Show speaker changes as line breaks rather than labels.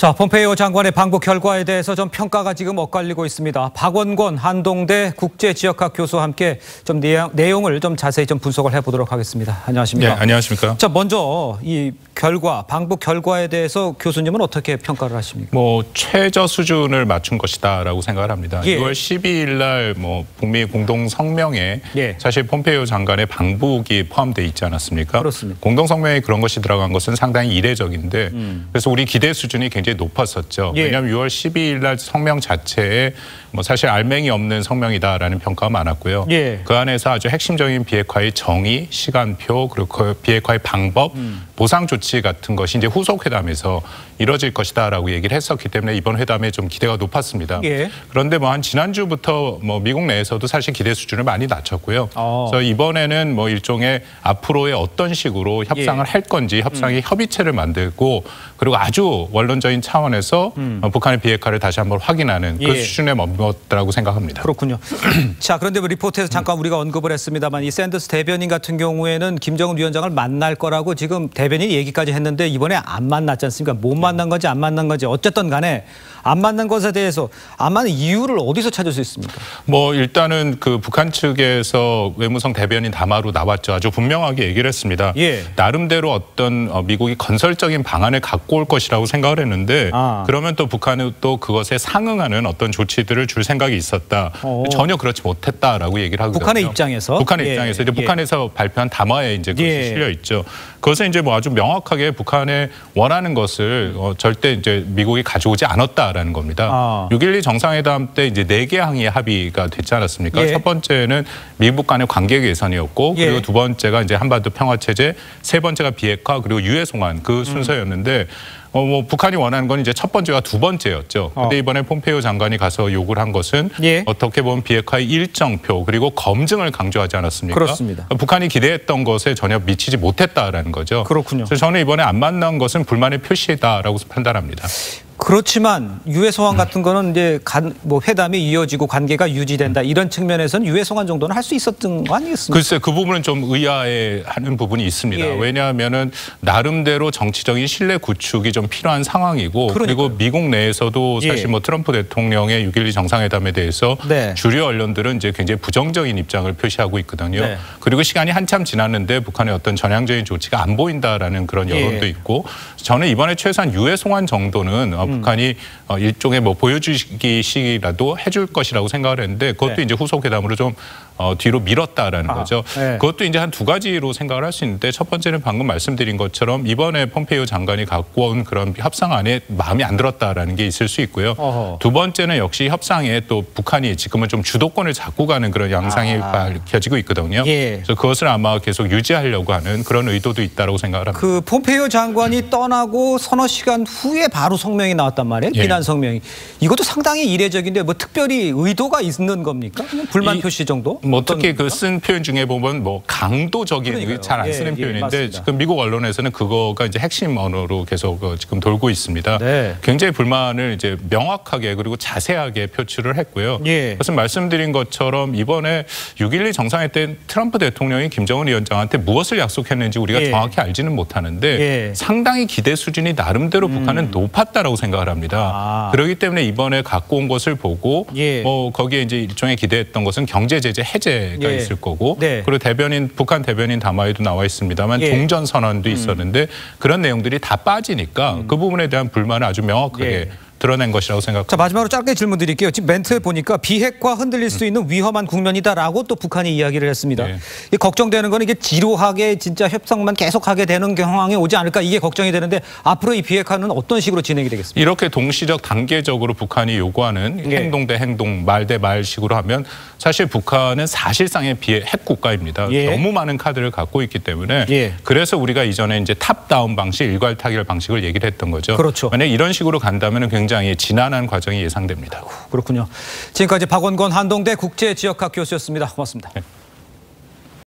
자, 폼페이오 장관의 방북 결과에 대해서 좀 평가가 지금 엇갈리고 있습니다. 박원권 한동대 국제지역학 교수와 함께 좀 내용을 좀 자세히 좀 분석을 해보도록 하겠습니다. 안녕하십니까?
네, 안녕하십니까?
자, 먼저 이 방북 결과에 대해서 교수님은 어떻게 평가를 하십니까?
최저 수준을 맞춘 것이다라고 생각을 합니다.
예.
6월 12일 날 북미 공동 성명에 사실 폼페이오 장관의 방북이 포함되어 있지 않았습니까?
그렇습니다.
공동 성명에 그런 것이 들어간 것은 상당히 이례적인데 그래서 우리 기대 수준이 굉장히 높았었죠. 왜냐하면 6월 12일 날 성명 자체에 사실 알맹이 없는 성명이다라는 평가가 많았고요. 그 안에서 아주 핵심적인 비핵화의 정의, 시간표, 그리고 그 비핵화의 방법, 보상 조치 같은 것이 이제 후속 회담에서 이뤄질 것이다라고 얘기를 했었기 때문에 이번 회담에 좀 기대가 높았습니다. 그런데 한 지난주부터 미국 내에서도 사실 기대 수준을 많이 낮췄고요. 그래서 이번에는 일종의 앞으로의 어떤 식으로 협상을 할 건지 협상의 협의체를 만들고 그리고 아주 원론적인 차원에서 북한의 비핵화를 다시 한번 확인하는 그 수준에 머물렀다고 생각합니다.
그렇군요. 자, 그런데 리포트에서 잠깐 우리가 언급을 했습니다만 이 샌더스 대변인 같은 경우에는 김정은 위원장을 만날 거라고 지금 대변인이 얘기까지 했는데 이번에 안 만났지 않습니까? 못 만난 건지 안 만난 건지 어쨌든 간에 안 만난 것에 대해서 안 만난 이유를 어디서 찾을 수 있습니까?
일단은 그 북한 측에서 외무성 대변인 담화로 나왔죠. 아주 분명하게 얘기를 했습니다. 나름대로 어떤 미국이 건설적인 방안을 갖고 올 것이라고 생각을 했는데 그러면 또 북한은 또 그것에 상응하는 어떤 조치들을 줄 생각이 있었다. 전혀 그렇지 못했다라고 얘기를 하거든요.
북한의 입장에서?
북한의 입장에서 이제 북한에서 발표한 담화에 이제 그것이 실려 있죠. 그것은 이제 아주 명확하게 북한에 원하는 것을 절대 이제 미국이 가져오지 않았다라는 겁니다. 6.12 정상회담 때 이제 4개 항의 합의가 됐지 않았습니까? 첫 번째는 미국 간의 관계 개선이었고 그리고 두 번째가 이제 한반도 평화 체제, 세 번째가 비핵화 그리고 유해 송환 그 순서였는데 북한이 원하는 건 이제 첫 번째와 두 번째였죠. 근데 이번에 폼페이오 장관이 가서 요구를 한 것은 어떻게 보면 비핵화의 일정표 그리고 검증을 강조하지 않았습니까?
그렇습니다.
북한이 기대했던 것에 전혀 미치지 못했다라는 거죠.
그렇군요.
그래서 저는 이번에 안 만난 것은 불만의 표시다라고 판단합니다.
그렇지만 유해 송환 같은 거는 이제 회담이 이어지고 관계가 유지된다 이런 측면에서는 유해 송환 정도는 할 수 있었던 거 아니겠습니까?
글쎄 그 부분은 좀 의아해하는 부분이 있습니다. 왜냐하면은 나름대로 정치적인 신뢰 구축이 좀 필요한 상황이고 그리고 미국 내에서도 사실 트럼프 대통령의 6.12 정상회담에 대해서 주류 언론들은 이제 굉장히 부정적인 입장을 표시하고 있거든요. 그리고 시간이 한참 지났는데 북한의 어떤 전향적인 조치가 안 보인다라는 그런 여론도 있고 저는 이번에 최소한 유해 송환 정도는 북한이 일종의 보여주기식이라도 해줄 것이라고 생각을 했는데 그것도 이제 후속 회담으로 좀 뒤로 밀었다라는 거죠. 그것도 이제 한 두 가지로 생각을 할 수 있는데 첫 번째는 방금 말씀드린 것처럼 이번에 폼페이오 장관이 갖고 온 그런 협상안에 마음에 안 들었다라는 게 있을 수 있고요. 두 번째는 역시 협상에 또 북한이 지금은 좀 주도권을 잡고 가는 그런 양상이 밝혀지고 있거든요. 그래서 그것을 아마 계속 유지하려고 하는 그런 의도도 있다고 생각을 합니다.
그 폼페이오 장관이 떠나고 서너 시간 후에 바로 성명이 나왔단 말이에요. 비난 성명이. 이것도 상당히 이례적인데 특별히 의도가 있는 겁니까? 그냥 불만 표시 정도?
특히 그 쓴 표현 중에 보면 강도적인 잘 안 쓰는 표현인데 지금 미국 언론에서는 그거가 이제 핵심 언어로 계속 지금 돌고 있습니다. 굉장히 불만을 이제 명확하게 그리고 자세하게 표출을 했고요. 그래서 말씀드린 것처럼 이번에 6.12 정상회 때 트럼프 대통령이 김정은 위원장한테 무엇을 약속했는지 우리가 정확히 알지는 못하는데 상당히 기대 수준이 나름대로 북한은 높았다라고 생각을 합니다. 그렇기 때문에 이번에 갖고 온 것을 보고 거기에 이제 일종의 기대했던 것은 경제 제재 해제가 있을 거고 그리고 북한 대변인 담화에도 나와 있습니다만 종전 선언도 있었는데 그런 내용들이 다 빠지니까 그 부분에 대한 불만을 아주 명확하게 드러낸 것이라고 생각합니다.
자, 마지막으로 짧게 질문 드릴게요. 지금 멘트에 보니까 비핵화 흔들릴 수 있는 위험한 국면이다라고 또 북한이 이야기를 했습니다. 걱정되는 건 이게 지루하게 진짜 협상만 계속하게 되는 상황이 오지 않을까 이게 걱정이 되는데 앞으로 이 비핵화는 어떤 식으로 진행이 되겠습니까?
이렇게 동시적 단계적으로 북한이 요구하는 행동 대 행동, 말 대 말식으로 하면 사실 북한은 사실상의 핵 국가입니다. 너무 많은 카드를 갖고 있기 때문에 그래서 우리가 이전에 이제 탑다운 방식, 일괄 타결 방식을 얘기를 했던 거죠. 만약 이런 식으로 간다면 굉장히 지난한 과정이 예상됩니다.
그렇군요. 지금까지 박원권 한동대 국제지역학 교수였습니다. 고맙습니다.